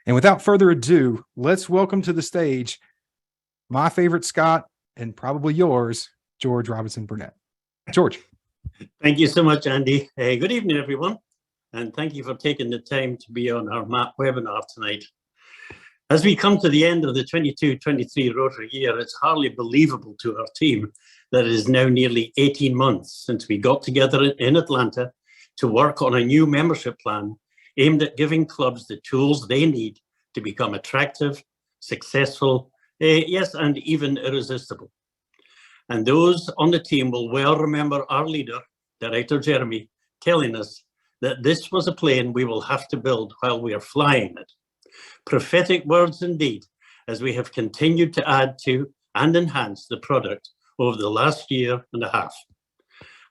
And without further ado, let's welcome to the stage my favorite Scott and probably yours, George Robinson Burnett. George. Thank you so much, Andy. Good evening, everyone. And thank you for taking the time to be on our MAP webinar tonight. As we come to the end of the 22-23 Rotary year, it's hardly believable to our team that it is now nearly 18 months since we got together in Atlanta to work on a new membership plan aimed at giving clubs the tools they need to become attractive, successful, yes, and even irresistible. And those on the team will well remember our leader, Director Jeremy, telling us that this was a plane we will have to build while we are flying it. Prophetic words indeed, as we have continued to add to and enhance the product over the last year and a half.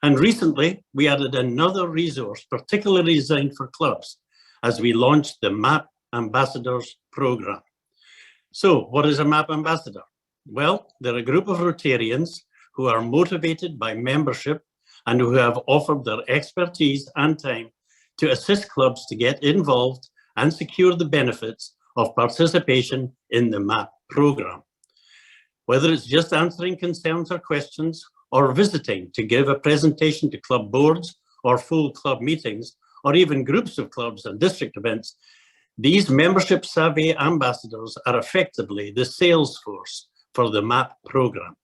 And recently, we added another resource particularly designed for clubs as we launched the MAP Ambassadors program. So what is a MAP Ambassador? Well, they're a group of Rotarians who are motivated by membership and who have offered their expertise and time to assist clubs to get involved and secure the benefits of participation in the MAP program. Whether it's just answering concerns or questions or visiting to give a presentation to club boards or full club meetings, or even groups of clubs and district events, these membership savvy ambassadors are effectively the sales force for the MAP program.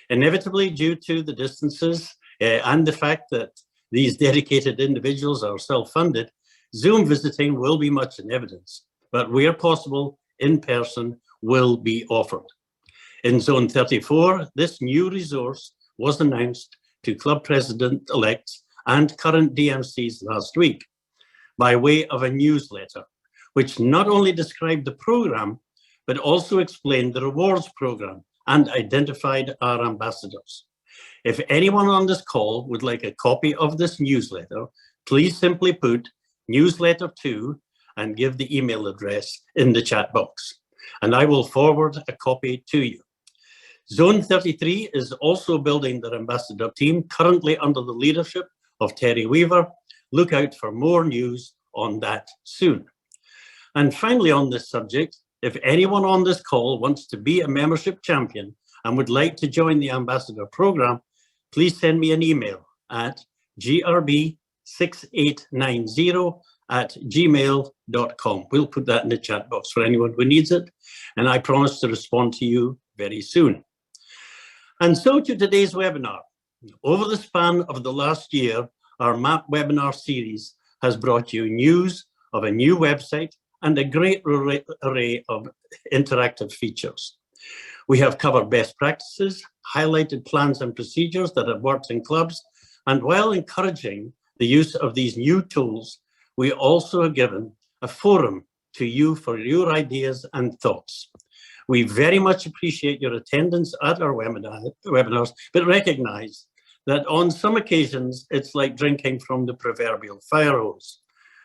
Inevitably, due to the distances and the fact that these dedicated individuals are self-funded, Zoom visiting will be much in evidence, but where possible, in person will be offered. In Zone 34, this new resource was announced to club president-elects and current DMCs last week by way of a newsletter, which not only described the program, but also explained the rewards program and identified our ambassadors. If anyone on this call would like a copy of this newsletter, please simply put newsletter 2 and give the email address in the chat box, and I will forward a copy to you. Zone 33 is also building their ambassador team, currently under the leadership of Terry Weaver. Look out for more news on that soon. And finally, on this subject, if anyone on this call wants to be a membership champion and would like to join the ambassador program, please send me an email at grb6890@gmail.com. We'll put that in the chat box for anyone who needs it, and I promise to respond to you very soon. And so to today's webinar. Over the span of the last year, our MAP webinar series has brought you news of a new website and a great array of interactive features. We have covered best practices, highlighted plans and procedures that have worked in clubs, and while encouraging the use of these new tools, we also have given a forum to you for your ideas and thoughts. We very much appreciate your attendance at our webinars, but recognize that on some occasions, it's like drinking from the proverbial fire hose.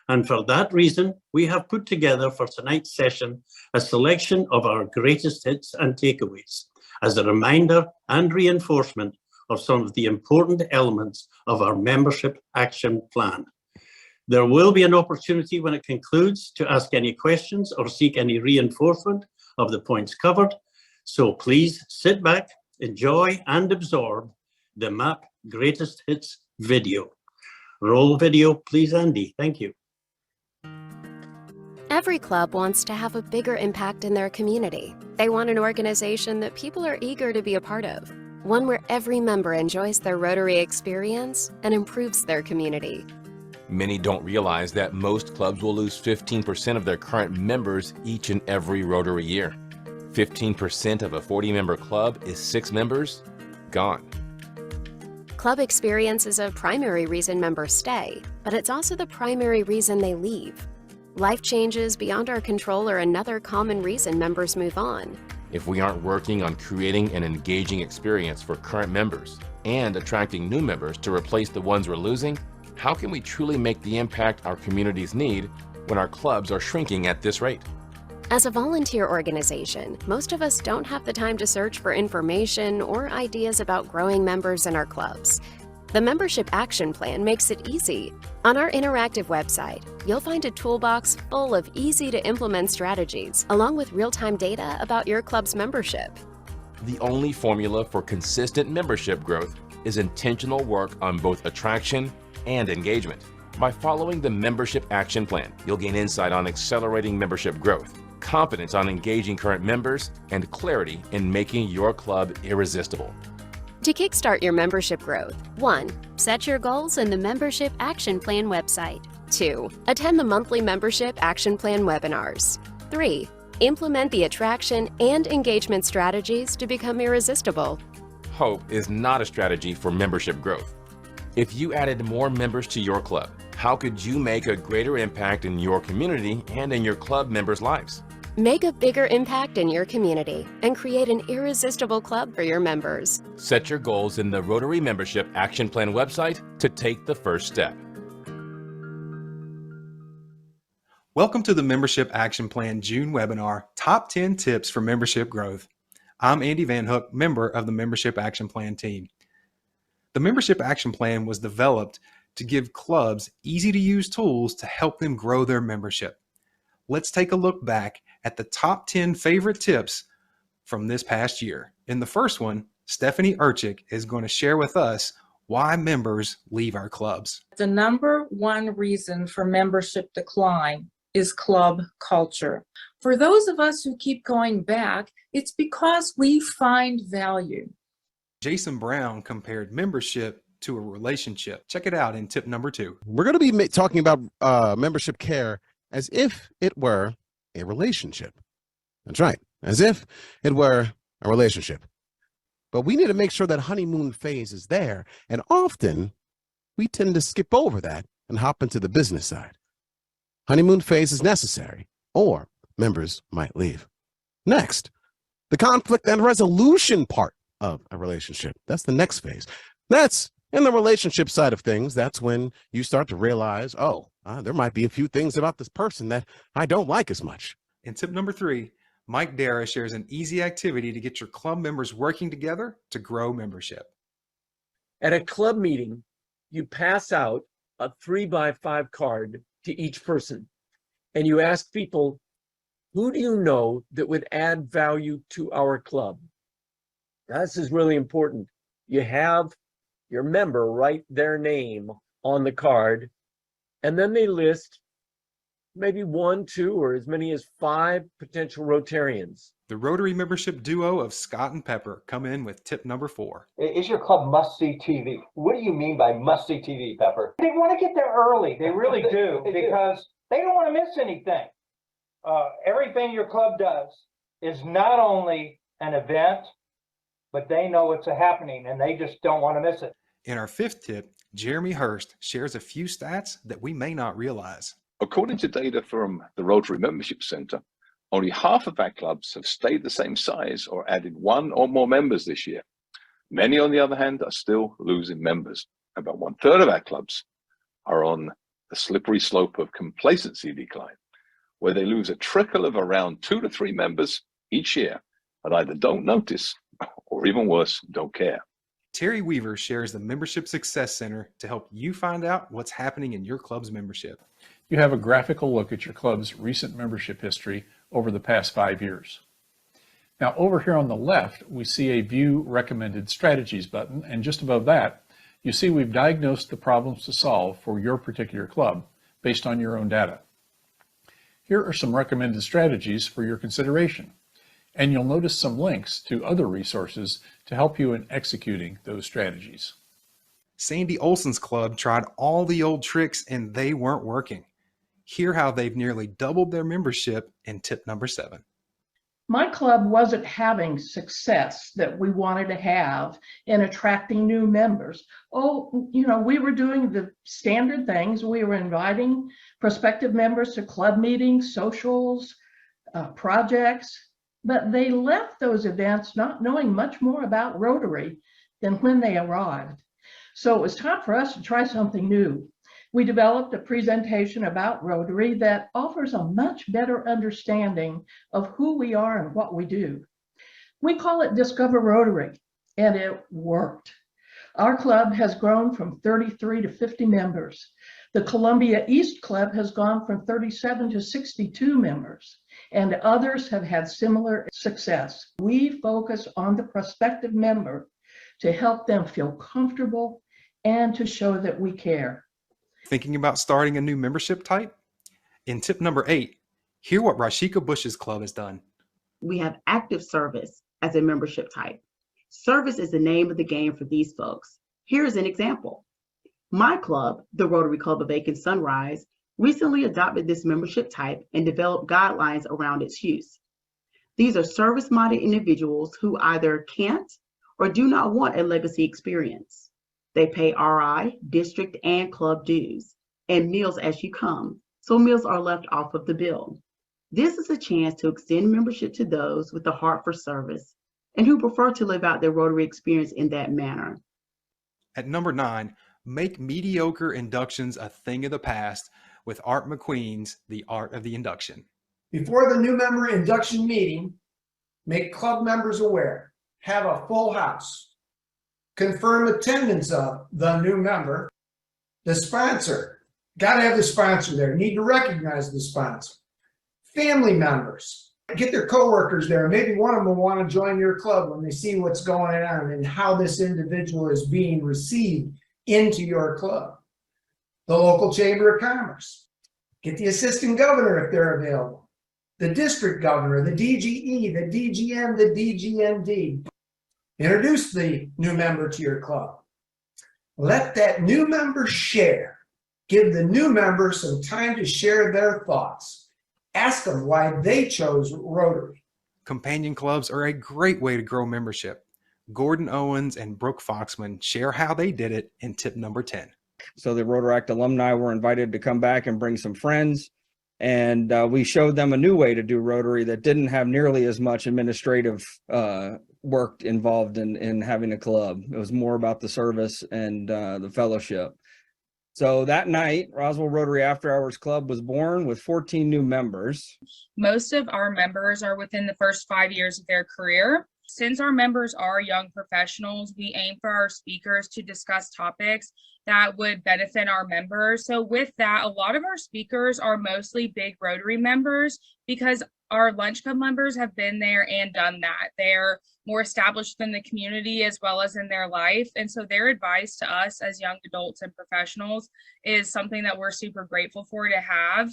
And for that reason, we have put together for tonight's session a selection of our greatest hits and takeaways as a reminder and reinforcement of some of the important elements of our membership action plan. There will be an opportunity when it concludes to ask any questions or seek any reinforcement of the points covered. So please sit back, enjoy and absorb the MAP Greatest Hits video. Roll video, please, Andy. Thank you. Every club wants to have a bigger impact in their community. They want an organization that people are eager to be a part of, one where every member enjoys their Rotary experience and improves their community. Many don't realize that most clubs will lose 15% of their current members each and every Rotary year. 15% of a 40-member club is 6 members gone. Club experience is a primary reason members stay, but it's also the primary reason they leave. Life changes beyond our control are another common reason members move on. If we aren't working on creating an engaging experience for current members and attracting new members to replace the ones we're losing, how can we truly make the impact our communities need when our clubs are shrinking at this rate? As a volunteer organization, most of us don't have the time to search for information or ideas about growing members in our clubs. The Membership Action Plan makes it easy. On our interactive website, you'll find a toolbox full of easy-to-implement strategies, along with real-time data about your club's membership. The only formula for consistent membership growth is intentional work on both attraction and engagement. By following the Membership Action Plan, you'll gain insight on accelerating membership growth, confidence on engaging current members, and clarity in making your club irresistible. To kickstart your membership growth, 1. Set your goals in the Membership Action Plan website. 2. Attend the monthly Membership Action Plan webinars. 3. Implement the attraction and engagement strategies to become irresistible. Hope is not a strategy for membership growth. If you added more members to your club, how could you make a greater impact in your community and in your club members' lives? Make a bigger impact in your community and create an irresistible club for your members. Set your goals in the Rotary Membership Action Plan website to take the first step. Welcome to the Membership Action Plan June webinar, Top 10 Tips for Membership Growth. I'm Andy Van Hook, member of the Membership Action Plan team. The Membership Action Plan was developed to give clubs easy-to-use tools to help them grow their membership. Let's take a look back at the top 10 favorite tips from this past year. In the first one, Stephanie Urchik is going to share with us why members leave our clubs. The number one reason for membership decline is club culture. For those of us who keep going back, it's because we find value. Jason Brown compared membership to a relationship. Check it out in tip number 2. We're going to be talking about membership care as if it were a relationship. That's right, as if it were a relationship. But we need to make sure that honeymoon phase is there. And often we tend to skip over that and hop into the business side. Honeymoon phase is necessary, or members might leave. Next, the conflict and resolution part of a relationship. That's the next phase. That's in the relationship side of things. That's when you start to realize, there might be a few things about this person that I don't like as much. In tip number 3, Mike Dara shares an easy activity to get your club members working together to grow membership. At a club meeting, you pass out a 3x5 card to each person, and you ask people, who do you know that would add value to our club? Now, this is really important. You have your member write their name on the card, and then they list maybe 1, 2, or as many as 5 potential Rotarians. The Rotary membership duo of Scott and Pepper come in with tip number 4. Is your club must-see TV? What do you mean by must-see TV, Pepper? They want to get there early. They really do, because they don't want to miss anything. Everything your club does is not only an event, but they know it's happening and they just don't want to miss it. In our 5th tip, Jeremy Hurst shares a few stats that we may not realize. According to data from the Rotary Membership Center, only half of our clubs have stayed the same size or added 1 or more members this year. Many, on the other hand, are still losing members. About 1/3 of our clubs are on the slippery slope of complacency decline, where they lose a trickle of around 2 to 3 members each year and either don't notice or, even worse, don't care. Terry Weaver shares the Membership Success Center to help you find out what's happening in your club's membership. You have a graphical look at your club's recent membership history over the past 5 years. Now, over here on the left, we see a View Recommended Strategies button, and just above that, you see we've diagnosed the problems to solve for your particular club based on your own data. Here are some recommended strategies for your consideration, and you'll notice some links to other resources to help you in executing those strategies. Sandy Olson's club tried all the old tricks and they weren't working. Hear how they've nearly doubled their membership in tip number 7. My club wasn't having success that we wanted to have in attracting new members. We were doing the standard things. We were inviting prospective members to club meetings, socials, projects, but they left those events not knowing much more about Rotary than when they arrived. So it was time for us to try something new. We developed a presentation about Rotary that offers a much better understanding of who we are and what we do. We call it Discover Rotary, and it worked. Our club has grown from 33 to 50 members. The Columbia East Club has gone from 37 to 62 members, and others have had similar success. We focus on the prospective member to help them feel comfortable and to show that we care. Thinking about starting a new membership type? In tip number 8, hear what Rashika Bush's club has done. We have active service as a membership type. Service is the name of the game for these folks. Here's an example. My club, the Rotary Club of Aiken Sunrise, recently adopted this membership type and developed guidelines around its use. These are service-minded individuals who either can't or do not want a legacy experience. They pay RI, district, and club dues, and meals as you come, so meals are left off of the bill. This is a chance to extend membership to those with a heart for service and who prefer to live out their Rotary experience in that manner. At number 9, make mediocre inductions a thing of the past with Art McQueen's The Art of the Induction. Before the new member induction meeting, make club members aware. Have a full house. Confirm attendance of the new member. The sponsor. Got to have the sponsor there. Need to recognize the sponsor. Family members. Get their coworkers there. Maybe one of them will want to join your club when they see what's going on and how this individual is being received into your club. The local chamber of commerce. Get the assistant governor if they're available. The district governor, the DGE, the DGM, the DGMD. Introduce the new member to your club. Let that new member share. Give the new member some time to share their thoughts. Ask them why they chose Rotary. Companion clubs are a great way to grow membership. Gordon Owens and Brooke Foxman share how they did it in tip number 10. So the Rotaract alumni were invited to come back and bring some friends. And we showed them a new way to do Rotary that didn't have nearly as much administrative work involved in having a club. It was more about the service and the fellowship. So that night, Roswell Rotary After Hours Club was born with 14 new members. Most of our members are within the first 5 years of their career. Since our members are young professionals, we aim for our speakers to discuss topics that would benefit our members. So with that, a lot of our speakers are mostly big Rotary members because our lunch club members have been there and done that. They're more established in the community as well as in their life. And so their advice to us as young adults and professionals is something that we're super grateful for to have.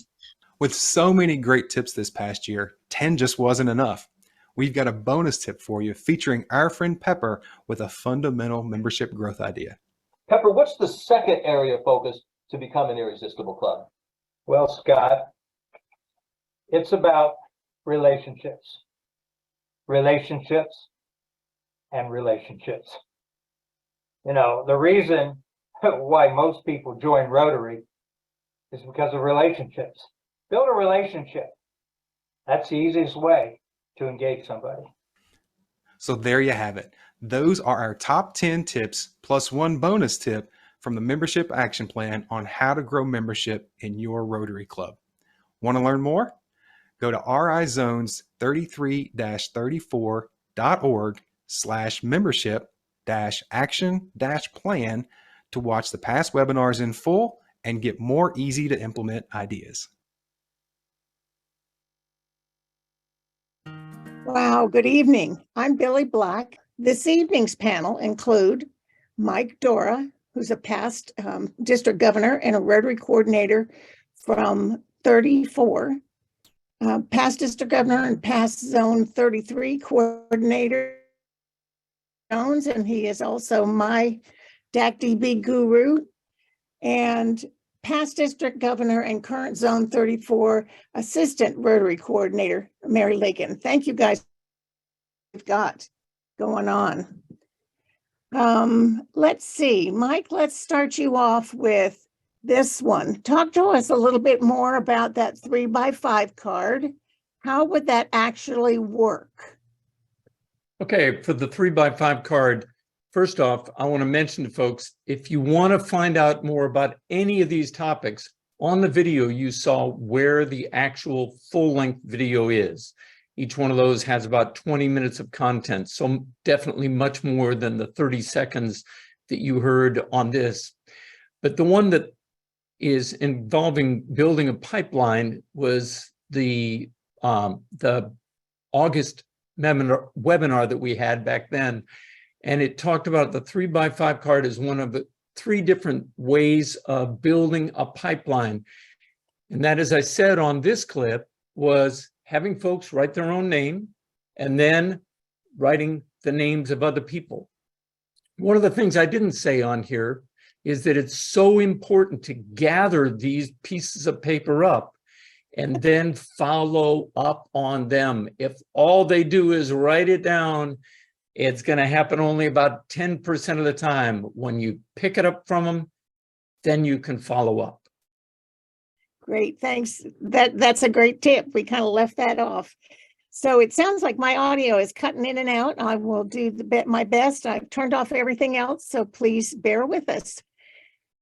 With so many great tips this past year, 10 just wasn't enough. We've got a bonus tip for you featuring our friend Pepper with a fundamental membership growth idea. Pepper, what's the second area of focus to become an irresistible club? Well, Scott, it's about relationships. Relationships and relationships. You know, the reason why most people join Rotary is because of relationships. Build a relationship. That's the easiest way to engage somebody. So there you have it. Those are our top 10 tips plus one bonus tip from the Membership Action Plan on how to grow membership in your Rotary Club. Want to learn more? Go to rizones33-34.org/membership-action-plan to watch the past webinars in full and get more easy to implement ideas. Wow, good evening. I'm Billy Black. This evening's panel include Mike Dora, who's a past district governor and a Rotary coordinator from 34, past district governor and past zone 33 coordinator, Jones, and he is also my DAC-DB guru, and past district governor and current zone 34 assistant Rotary coordinator, Mary Lakin. Thank you guys. We've got going on. Let's see, Mike, let's start you off with this one. Talk to us a little bit more about that 3x5 card. How would that actually work? Okay, for the 3x5 card, first off, I want to mention to folks, if you want to find out more about any of these topics, on the video you saw where the actual full-length video is. Each one of those has about 20 minutes of content, so definitely much more than the 30 seconds that you heard on this. But the one that is involving building a pipeline was the August webinar that we had back then. And it talked about the 3x5 card as one of the 3 different ways of building a pipeline. And that, as I said on this clip, was having folks write their own name and then writing the names of other people. One of the things I didn't say on here is that it's so important to gather these pieces of paper up and then follow up on them. If all they do is write it down, it's going to happen only about 10% of the time. When you pick it up from them, then you can follow up. Great, thanks. That's a great tip. We kind of left that off. So it sounds like my audio is cutting in and out. I will do my best. I've turned off everything else, so please bear with us.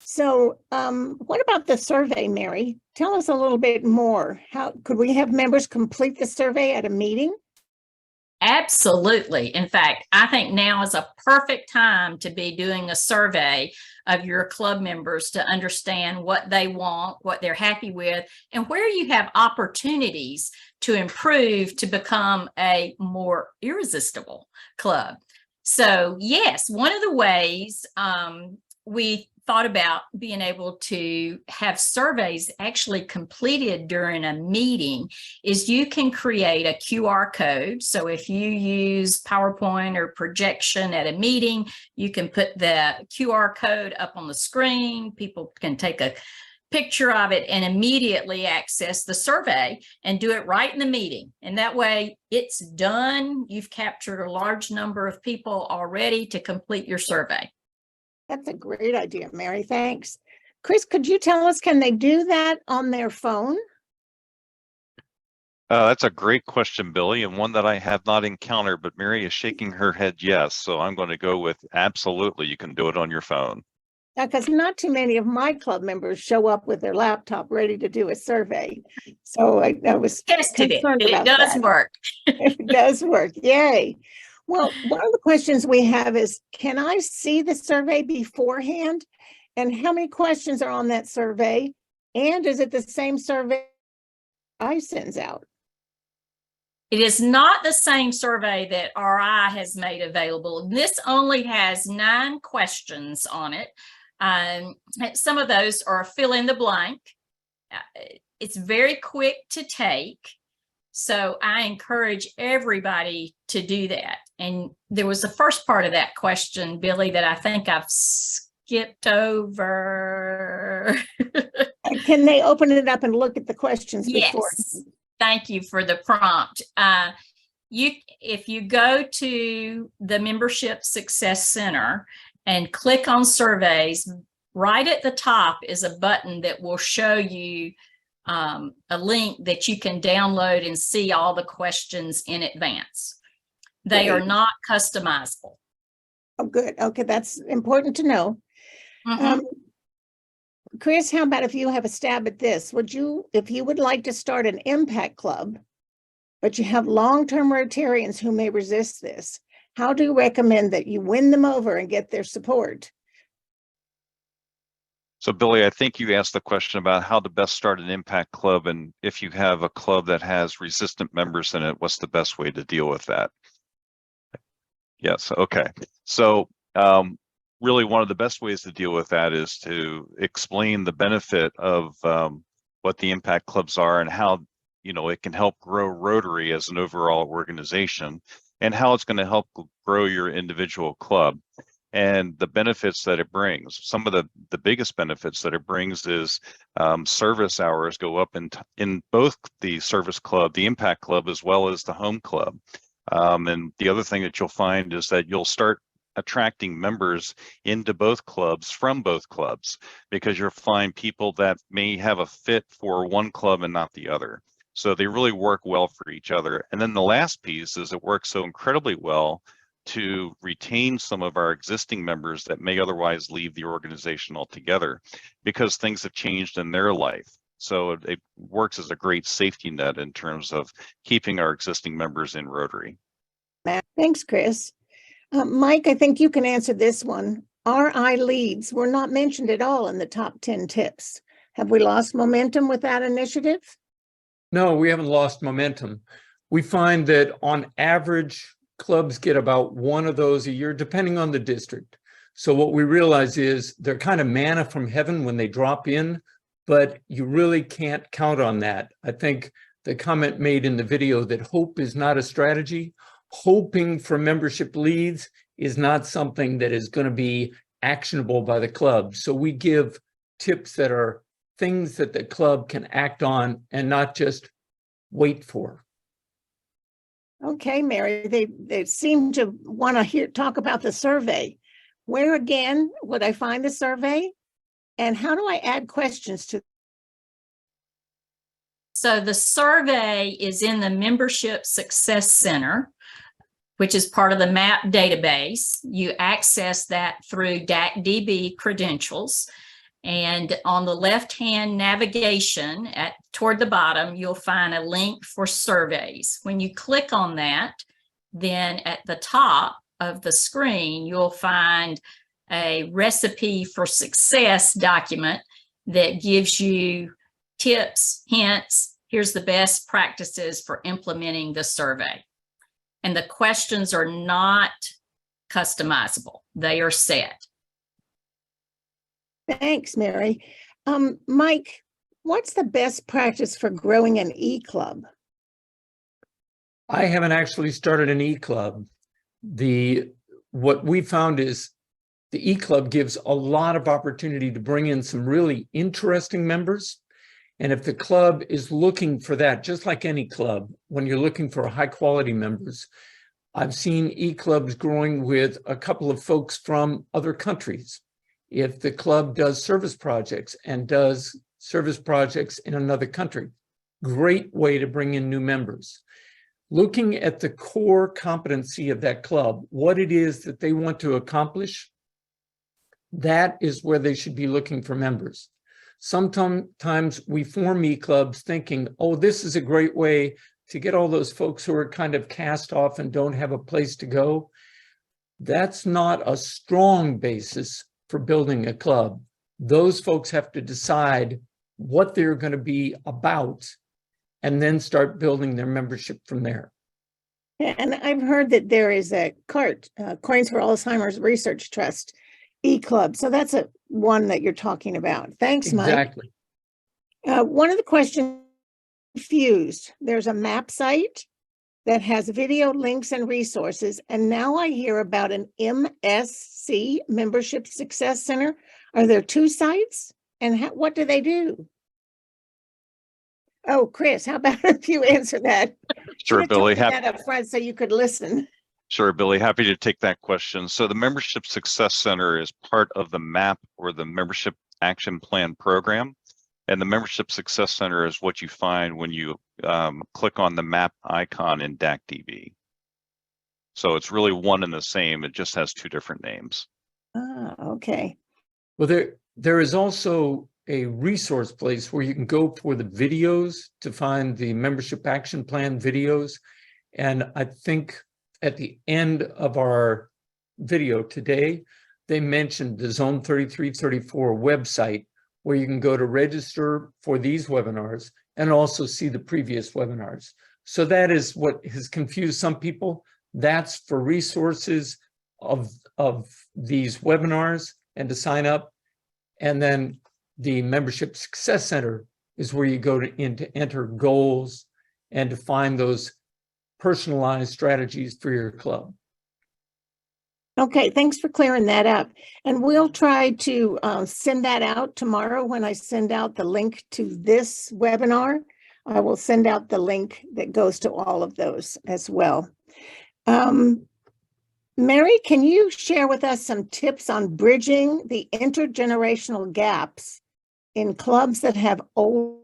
So what about the survey, Mary? Tell us a little bit more. How could we have members complete the survey at a meeting? Absolutely. In fact, I think now is a perfect time to be doing a survey of your club members to understand what they want, what they're happy with, and where you have opportunities to improve to become a more irresistible club. So yes, one of the ways we thought about being able to have surveys actually completed during a meeting is you can create a QR code. So if you use PowerPoint or projection at a meeting, you can put the QR code up on the screen. People can take a picture of it and immediately access the survey and do it right in the meeting. And that way it's done. You've captured a large number of people already to complete your survey. That's a great idea, Mary. Thanks. Chris, could you tell us, can they do that on their phone? That's a great question, Billy, and one that I have not encountered, but Mary is shaking her head yes. So I'm going to go with absolutely, you can do it on your phone. Because not too many of my club members show up with their laptop ready to do a survey. So I was tested it. It does work. It does work. Yay. Well, one of the questions we have is, can I see the survey beforehand? And how many questions are on that survey? And is it the same survey I sends out? It is not the same survey that RI has made available. This only has 9 questions on it. Some of those are fill in the blank. It's very quick to take. So I encourage everybody to do that. And there was the first part of that question, Billy, that I think I've skipped over. Can they open it up and look at the questions before? Yes. Thank you for the prompt. If you go to the Membership Success Center and click on surveys, right at the top is a button that will show you a link that you can download and see all the questions in advance. They are not customizable. Oh, good. Okay, that's important to know. Chris, how about if you have a stab at this? If you would like to start an impact club, but you have long-term Rotarians who may resist this, how do you recommend that you win them over and get their support? So Billy, I think you asked the question about how to best start an impact club, and if you have a club that has resistant members in it, what's the best way to deal with that? Yes, okay. So really one of the best ways to deal with that is to explain the benefit of what the impact clubs are and how it can help grow Rotary as an overall organization, and how it's going to help grow your individual club. And the benefits that it brings. Some of the biggest benefits that it brings is service hours go up in both the service club, the impact club, as well as the home club. And the other thing that you'll find is that you'll start attracting members into both clubs from both clubs, because you'll find people that may have a fit for one club and not the other. So they really work well for each other. And then the last piece is it works so incredibly well to retain some of our existing members that may otherwise leave the organization altogether because things have changed in their life. So it works as a great safety net in terms of keeping our existing members in Rotary. Thanks, Chris. Mike, I think you can answer this one. RI leads were not mentioned at all in the top 10 tips. Have we lost momentum with that initiative? No, we haven't lost momentum. We find that on average, clubs get about one of those a year, depending on the district. So what we realize is they're kind of manna from heaven when they drop in, but you really can't count on that. I think the comment made in the video that hope is not a strategy. Hoping for membership leads is not something that is going to be actionable by the club. So we give tips that are things that the club can act on and not just wait for. Okay, Mary, they seem to want to talk about the survey. Where again would I find the survey? And how do I add questions to? So the survey is in the Membership Success Center, which is part of the MAP database. You access that through DACDB credentials. And on the left-hand navigation toward the bottom, you'll find a link for surveys. When you click on that, then at the top of the screen, you'll find a recipe for success document that gives you tips, hints. Here's the best practices for implementing the survey. And the questions are not customizable. They are set. Thanks, Mary. Mike, what's the best practice for growing an e-club? I haven't actually started an e-club. What we found is the e-club gives a lot of opportunity to bring in some really interesting members. And if the club is looking for that, just like any club, when you're looking for high quality members, I've seen e-clubs growing with a couple of folks from other countries. If the club does service projects and does service projects in another country, great way to bring in new members. Looking at the core competency of that club, what it is that they want to accomplish, that is where they should be looking for members. Sometimes we form e-clubs thinking, oh, this is a great way to get all those folks who are kind of cast off and don't have a place to go. That's not a strong basis for building a club. Those folks have to decide what they're going to be about and then start building their membership from there. And I've heard that there is a CART, Coins for Alzheimer's Research Trust e-club. So that's one that you're talking about. Thanks, Mike. Exactly. One of the questions confused. There's a map site that has video links and resources. And now I hear about an MSC, Membership Success Center. Are there two sites? And what do they do? Oh, Chris, how about if you answer that? Sure, Billy. That up front so you could listen. Sure, Billy. Happy to take that question. So the Membership Success Center is part of the MAP, or the Membership Action Plan program. And the Membership Success Center is what you find when you click on the map icon in DACDB. So it's really one and the same. It just has two different names. Ah, okay. Well, there is also a resource place where you can go for the videos to find the Membership Action Plan videos. And I think at the end of our video today, they mentioned the Zone 3334 website, where you can go to register for these webinars and also see the previous webinars. So that is what has confused some people. That's for resources of these webinars and to sign up. And then the Membership Success Center is where you go to enter goals and to find those personalized strategies for your club. Okay, thanks for clearing that up. And we'll try to send that out tomorrow when I send out the link to this webinar. I will send out the link that goes to all of those as well. Mary, can you share with us some tips on bridging the intergenerational gaps in clubs that have old?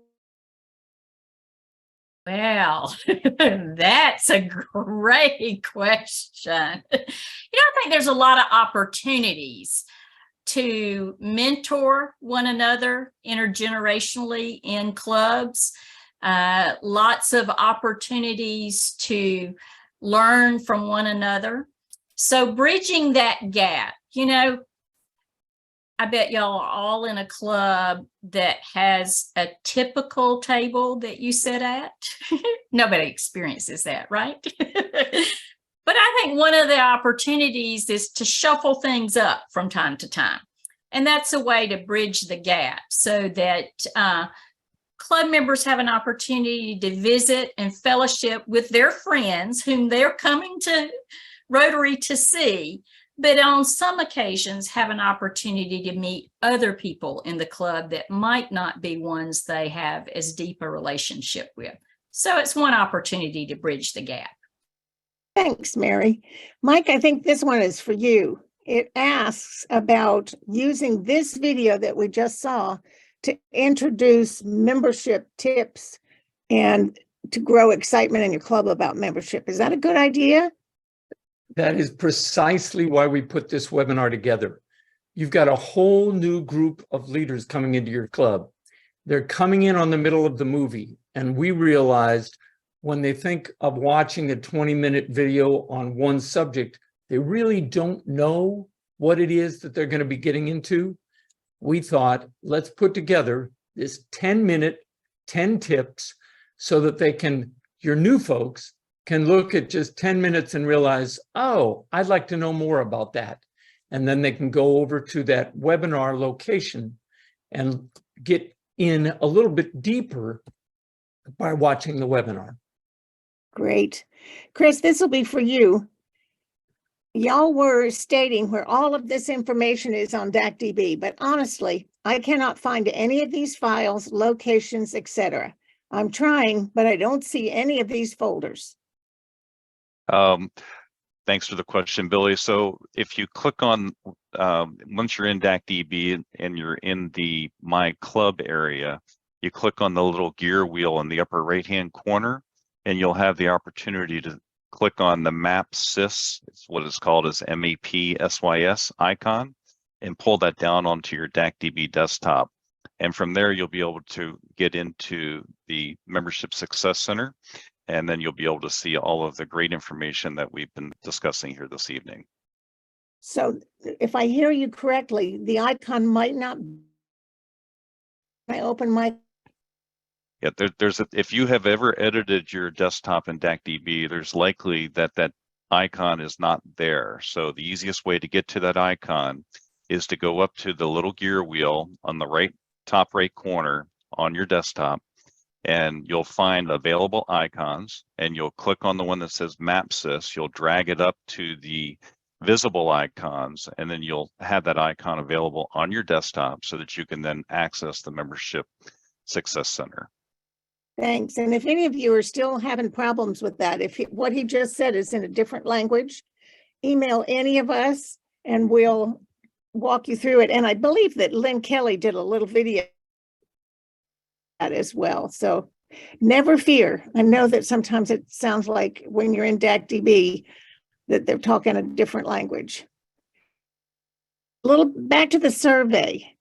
Well, that's a great question. I think there's a lot of opportunities to mentor one another intergenerationally in clubs, lots of opportunities to learn from one another. So bridging that gap, I bet y'all are all in a club that has a typical table that you sit at. Nobody experiences that, right? But I think one of the opportunities is to shuffle things up from time to time. And that's a way to bridge the gap so that club members have an opportunity to visit and fellowship with their friends whom they're coming to Rotary to see, but on some occasions have an opportunity to meet other people in the club that might not be ones they have as deep a relationship with. So it's one opportunity to bridge the gap. Thanks, Mary. Mike, I think this one is for you. It asks about using this video that we just saw to introduce membership tips and to grow excitement in your club about membership. Is that a good idea? That is precisely why we put this webinar together. You've got a whole new group of leaders coming into your club. They're coming in on the middle of the movie, and we realized when they think of watching a 20-minute video on one subject, they really don't know what it is that they're going to be getting into. We thought, let's put together this 10-minute, 10 tips so that they can, your new folks, can look at just 10 minutes and realize, oh, I'd like to know more about that. And then they can go over to that webinar location and get in a little bit deeper by watching the webinar. Great. Chris, this will be for you. Y'all were stating where all of this information is on DACDB, but honestly, I cannot find any of these files, locations, etc. I'm trying, but I don't see any of these folders. Thanks for the question, Billy. So if you click on, once you're in DACDB and you're in the My Club area, you click on the little gear wheel in the upper right-hand corner, and you'll have the opportunity to click on the Map Sys, it's what is called as MAP-SYS icon, and pull that down onto your DACDB desktop. And from there, you'll be able to get into the Membership Success Center, and then you'll be able to see all of the great information that we've been discussing here this evening. So if I hear you correctly, the icon might not, I open my. Yeah, if you have ever edited your desktop in DACDB, there's likely that that icon is not there. So the easiest way to get to that icon is to go up to the little gear wheel on the top right corner on your desktop, and you'll find available icons, and you'll click on the one that says Map Sys. You'll drag it up to the visible icons, and then you'll have that icon available on your desktop so that you can then access the Membership Success Center. Thanks. And if any of you are still having problems with that, if what he just said is in a different language, email any of us and we'll walk you through it. And I believe that Lynn Kelly did a little video as well. So never fear. I know that sometimes it sounds like when you're in DACDB that they're talking a different language. A little back to the survey.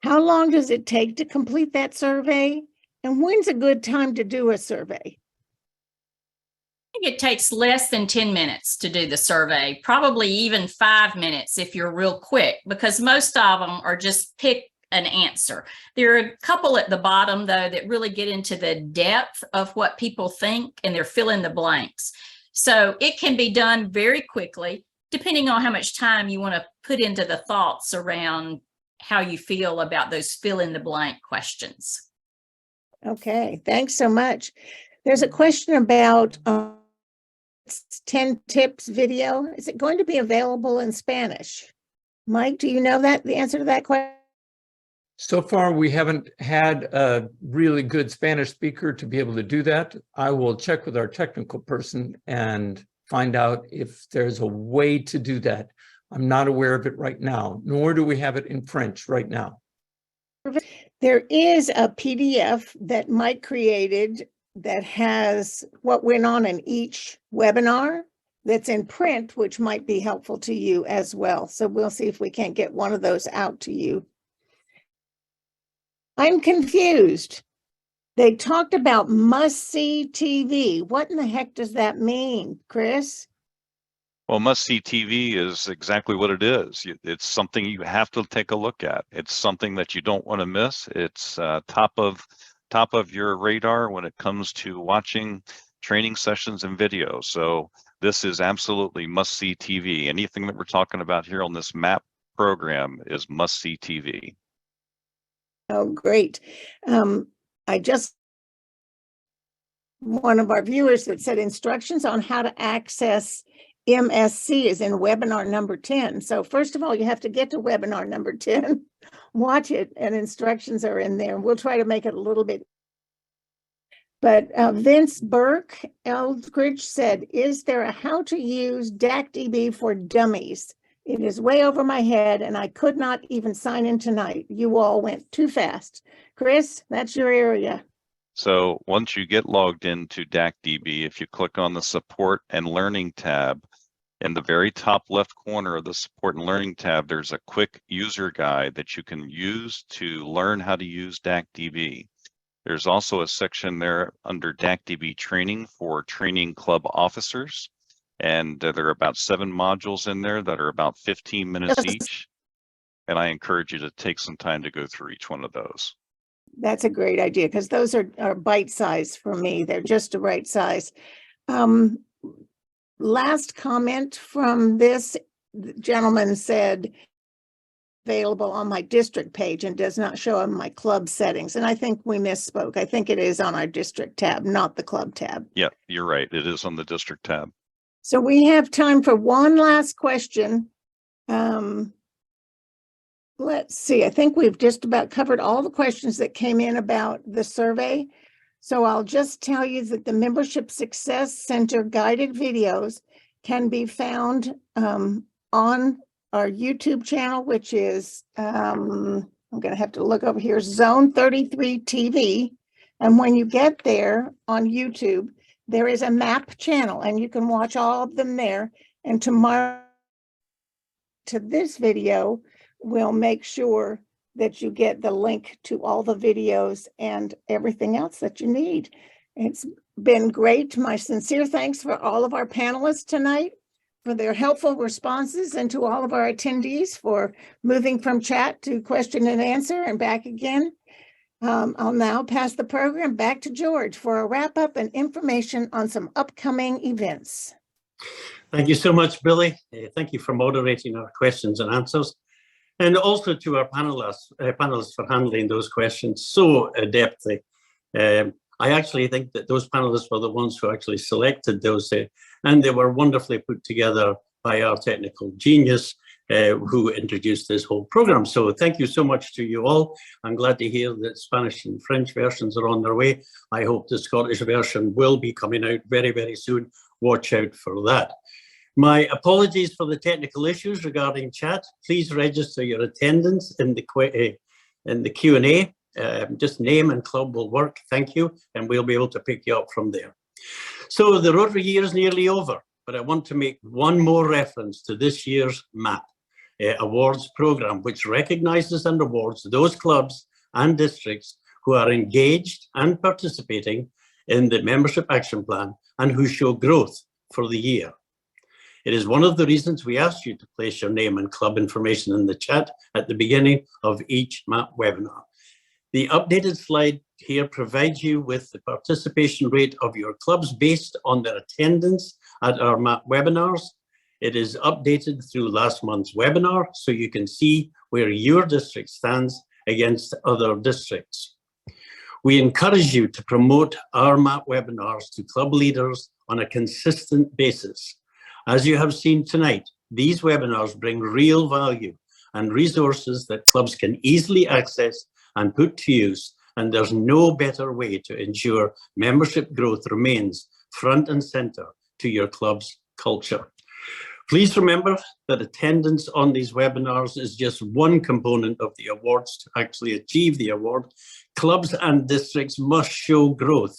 How long does it take to complete that survey? And when's a good time to do a survey? I think it takes less than 10 minutes to do the survey, probably even 5 minutes if you're real quick, because most of them are just pick an answer. There are a couple at the bottom, though, that really get into the depth of what people think, and they're fill in the blanks. So it can be done very quickly, depending on how much time you want to put into the thoughts around how you feel about those fill in the blank questions. Okay, thanks so much. There's a question about 10 tips video. Is it going to be available in Spanish? Mike, do you know the answer to that question? So far, we haven't had a really good Spanish speaker to be able to do that. I will check with our technical person and find out if there's a way to do that. I'm not aware of it right now, nor do we have it in French right now. There is a PDF that Mike created that has what went on in each webinar that's in print, which might be helpful to you as well. So we'll see if we can't get one of those out to you. I'm confused. They talked about must-see TV. What in the heck does that mean, Chris? Well, must-see TV is exactly what it is. It's something you have to take a look at. It's something that you don't want to miss. It's top of your radar when it comes to watching training sessions and videos. So this is absolutely must-see TV. Anything that we're talking about here on this MAP program is must-see TV. Oh, great. I just, one of our viewers that said instructions on how to access MSC is in webinar number 10. So first of all, you have to get to webinar number 10, watch it, and instructions are in there. We'll try to make it a little bit. But Vince Burke Eldridge said, is there a how to use DACDB for dummies? It is way over my head and I could not even sign in tonight. You all went too fast. Chris, that's your area. So once you get logged into DACDB, if you click on the support and learning tab, in the very top left corner of the support and learning tab, there's a quick user guide that you can use to learn how to use DACDB. There's also a section there under DACDB training for training club officers. And there are about 7 modules in there that are about 15 minutes each. And I encourage you to take some time to go through each one of those. That's a great idea because those are bite size for me. They're just the right size. Last comment from this gentleman said, available on my district page and does not show on my club settings. And I think we misspoke. I think it is on our district tab, not the club tab. Yeah, you're right. It is on the district tab. So we have time for one last question. Let's see. I think we've just about covered all the questions that came in about the survey. So I'll just tell you that the Membership Success Center guided videos can be found on our YouTube channel, which is, I'm going to have to look over here, Zone 33 TV. And when you get there on YouTube, there is a map channel and you can watch all of them there. And tomorrow to this video, we'll make sure that you get the link to all the videos and everything else that you need. It's been great. My sincere thanks for all of our panelists tonight for their helpful responses and to all of our attendees for moving from chat to question and answer and back again. I'll now pass the program back to George for a wrap up and information on some upcoming events. Thank you so much, Billy. Thank you for moderating our questions and answers. And also to our panelists for handling those questions so adeptly. I actually think that those panelists were the ones who actually selected those, and they were wonderfully put together by our technical genius who introduced this whole program. So thank you so much to you all. I'm glad to hear that Spanish and French versions are on their way. I hope the Scottish version will be coming out very, very soon. Watch out for that. My apologies for the technical issues regarding chat. Please register your attendance in the Q&A. Just name and club will work. Thank you. And we'll be able to pick you up from there. So the Rotary year is nearly over, but I want to make one more reference to this year's MAP awards program, which recognizes and awards those clubs and districts who are engaged and participating in the membership action plan and who show growth for the year. It is one of the reasons we asked you to place your name and club information in the chat at the beginning of each MAP webinar. The updated slide here provides you with the participation rate of your clubs based on their attendance at our MAP webinars. It is updated through last month's webinar, so you can see where your district stands against other districts. We encourage you to promote our MAP webinars to club leaders on a consistent basis. As you have seen tonight, these webinars bring real value and resources that clubs can easily access and put to use, and there's no better way to ensure membership growth remains front and center to your club's culture. Please remember that attendance on these webinars is just one component of the awards to actually achieve the award. Clubs and districts must show growth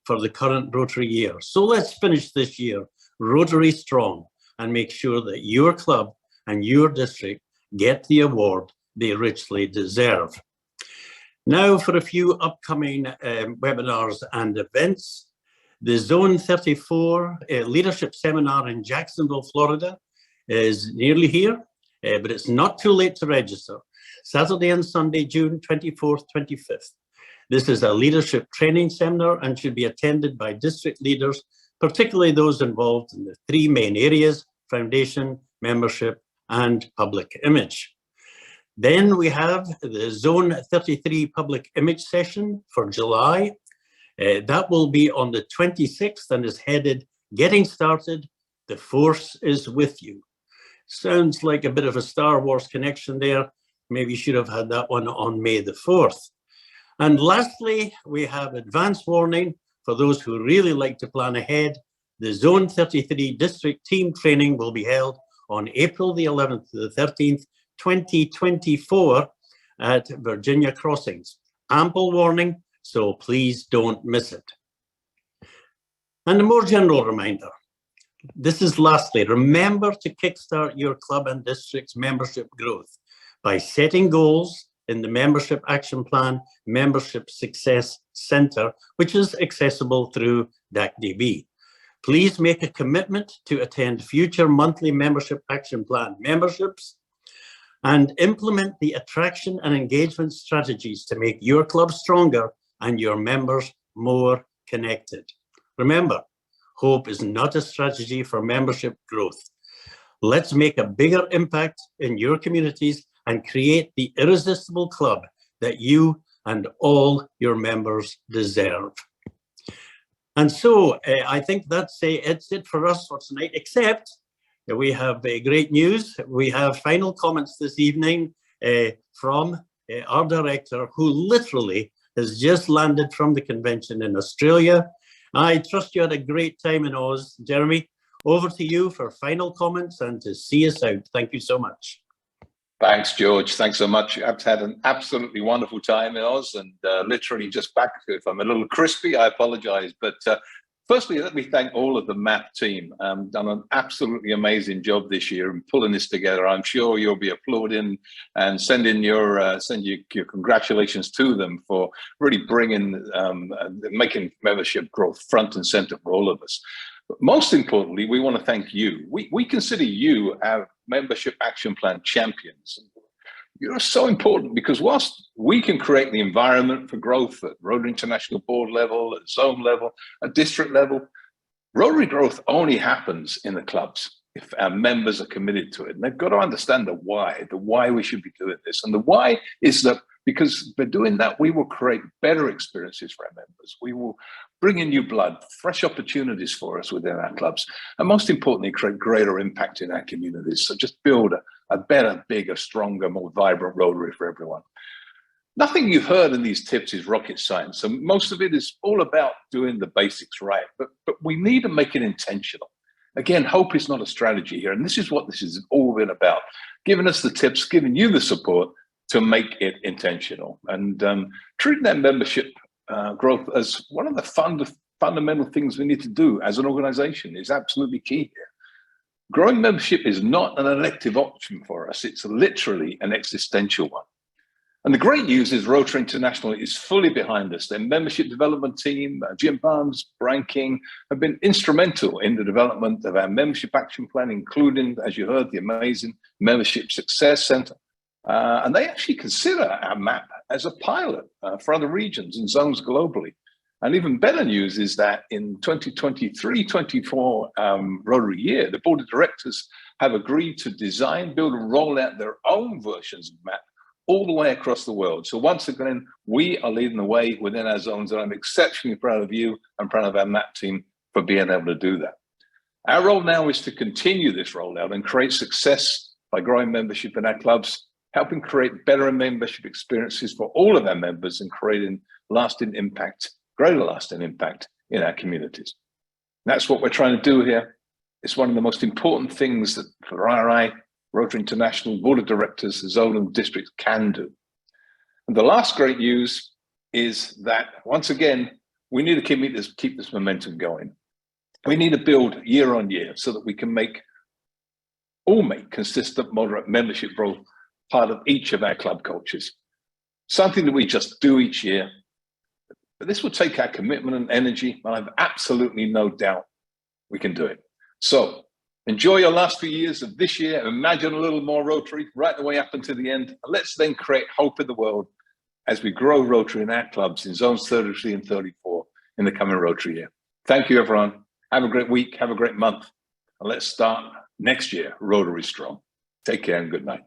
for the current Rotary year. So let's finish this year Rotary strong and make sure that your club and your district get the award they richly deserve. Now for a few upcoming webinars and events. The Zone 34 Leadership Seminar in Jacksonville, Florida is nearly here, but it's not too late to register. Saturday and Sunday, June 24th, 25th. This is a leadership training seminar and should be attended by district leaders, particularly those involved in the three main areas: foundation, membership, and public image. Then we have the Zone 33 public image session for July. That will be on the 26th and is headed "Getting Started, the Force is with you." Sounds like a bit of a Star Wars connection there. Maybe you should have had that one on May the 4th. And lastly, we have advance warning for those who really like to plan ahead. The Zone 33 district team training will be held on April the 11th to the 13th, 2024 at Virginia Crossings. Ample warning, so please don't miss it. And a more general reminder, this is lastly, remember to kickstart your club and district's membership growth by setting goals in the Membership Action Plan Membership Success Center, which is accessible through DACDB. Please make a commitment to attend future monthly Membership Action Plan memberships and implement the attraction and engagement strategies to make your club stronger and your members more connected. Remember, hope is not a strategy for membership growth. Let's make a bigger impact in your communities and create the irresistible club that you and all your members deserve. And so I think that's it's it for us for tonight, except we have great news. We have final comments this evening from our director, who literally has just landed from the convention in Australia. I trust you had a great time in Oz. Jeremy, over to you for final comments and to see us out. Thank you so much. Thanks, George. Thanks so much. I've had an absolutely wonderful time in Oz, and literally just back. If I'm a little crispy, I apologize. But firstly, let me thank all of the MAP team. Done an absolutely amazing job this year in pulling this together. I'm sure you'll be applauding and sending your congratulations to them for really bringing, making membership growth front and center for all of us. But most importantly, we want to thank you. We consider you our Membership Action Plan champions. You're so important because whilst we can create the environment for growth at Rotary International Board level, at zone level, at district level, Rotary growth only happens in the clubs if our members are committed to it. And they've got to understand the why we should be doing this. And the why is that because by doing that, we will create better experiences for our members. We will bring in new blood, fresh opportunities for us within our clubs, and most importantly, create greater impact in our communities. So just build a better, bigger, stronger, more vibrant Rotary for everyone. Nothing you've heard in these tips is rocket science. And most of it is all about doing the basics right, but we need to make it intentional. Again, hope is not a strategy here. And this is what this has all been about, giving us the tips, giving you the support to make it intentional, and treating that membership growth as one of the fundamental things we need to do as an organization is absolutely key here. Growing membership is not an elective option for us. It's literally an existential one. And the great news is Rotary International is fully behind us. Their membership development team, Jim Barnes, Brian King, have been instrumental in the development of our membership action plan, including, as you heard, the amazing Membership Success Center. And they actually consider our map as a pilot for other regions and zones globally. And even better news is that in 2023-24 Rotary year, the board of directors have agreed to design, build, and roll out their own versions of map all the way across the world. So once again, we are leading the way within our zones, and I'm exceptionally proud of you and proud of our map team for being able to do that. Our role now is to continue this rollout and create success by growing membership in our clubs, helping create better membership experiences for all of our members, and creating lasting impact, greater lasting impact in our communities. That's what we're trying to do here. It's one of the most important things that for RI, Rotary International Board of Directors, zone and districts can do. And the last great news is that, once again, we need to keep this momentum going. We need to build year on year so that we can make consistent, moderate membership growth part of each of our club cultures. Something that we just do each year. But this will take our commitment and energy, and I have absolutely no doubt we can do it. So enjoy your last few years of this year. Imagine a little more Rotary right the way up until the end. And let's then create hope in the world as we grow Rotary in our clubs in zones 33 and 34 in the coming Rotary year. Thank you, everyone. Have a great week. Have a great month. And let's start next year, Rotary strong. Take care and good night.